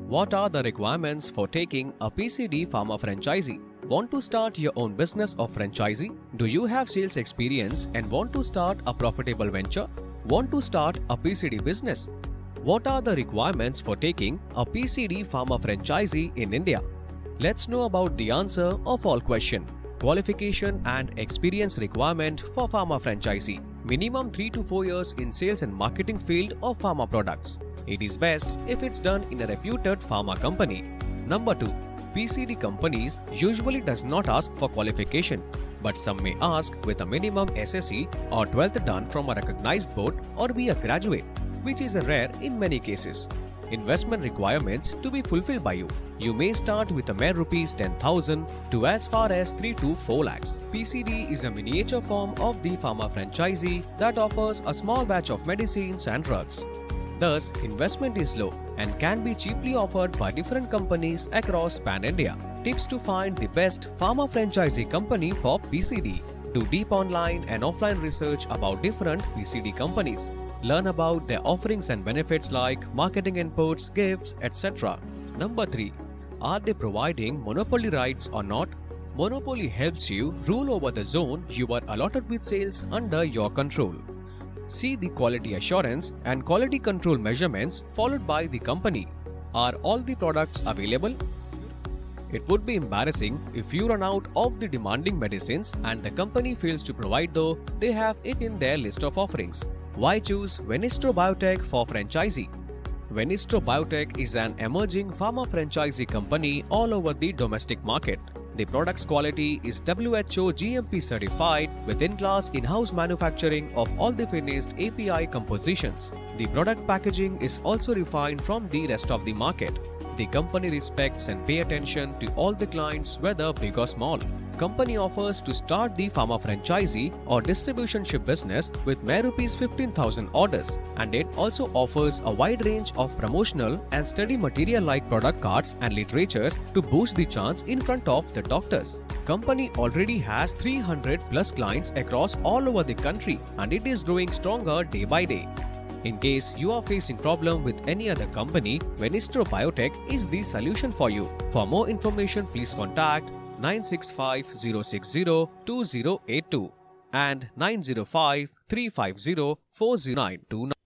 What are the requirements for taking a PCD Pharma franchisee? Want to start your own business of franchisee? Do you have sales experience and want to start a profitable venture? Want to start a PCD business? What are the requirements for taking a PCD Pharma franchisee in India? Let's know about the answer of all questions. Qualification and experience requirement for pharma franchisee. Minimum 3 to 4 years in sales and marketing field of pharma products. It is best if it's done in a reputed pharma company. Number 2. PCD companies usually does not ask for qualification, but some may ask with a minimum SSC or 12th done from a recognized board or be a graduate, which is rare in many cases. Investment requirements to be fulfilled by you. You may start with a mere rupees 10,000 to as far as 3 to 4 lakhs. PCD is a miniature form of the pharma franchisee that offers a small batch of medicines and drugs. Thus, investment is low and can be cheaply offered by different companies across pan-India. Tips to find the best pharma franchisee company for PCD. Do deep online and offline research about different PCD companies. Learn about their offerings and benefits like marketing inputs, gifts, etc. Number 3. Are they providing monopoly rights or not? Monopoly helps you rule over the zone you are allotted with sales under your control. See the quality assurance and quality control measurements followed by the company. Are all the products available? It would be embarrassing if you run out of the demanding medicines and the company fails to provide, though they have it in their list of offerings. Why choose Venistro Biotech for franchisee? Venistro Biotech is an emerging pharma franchisee company all over the domestic market. The product's quality is WHO GMP certified with in-class in-house manufacturing of all the finished API compositions. The product packaging is also refined from the rest of the market. The company respects and pay attention to all the clients, whether big or small. Company offers to start the pharma franchisee or distributionship business with mere rupees 15,000 orders, and it also offers a wide range of promotional and study material like product cards and literature to boost the chance in front of the doctors. Company already has 300 plus clients across all over the country, and it is growing stronger day by day. In case you are facing problem with any other company, Venistro Biotech is the solution for you. For more information, please contact 965-060-2082 and 905-350-40929.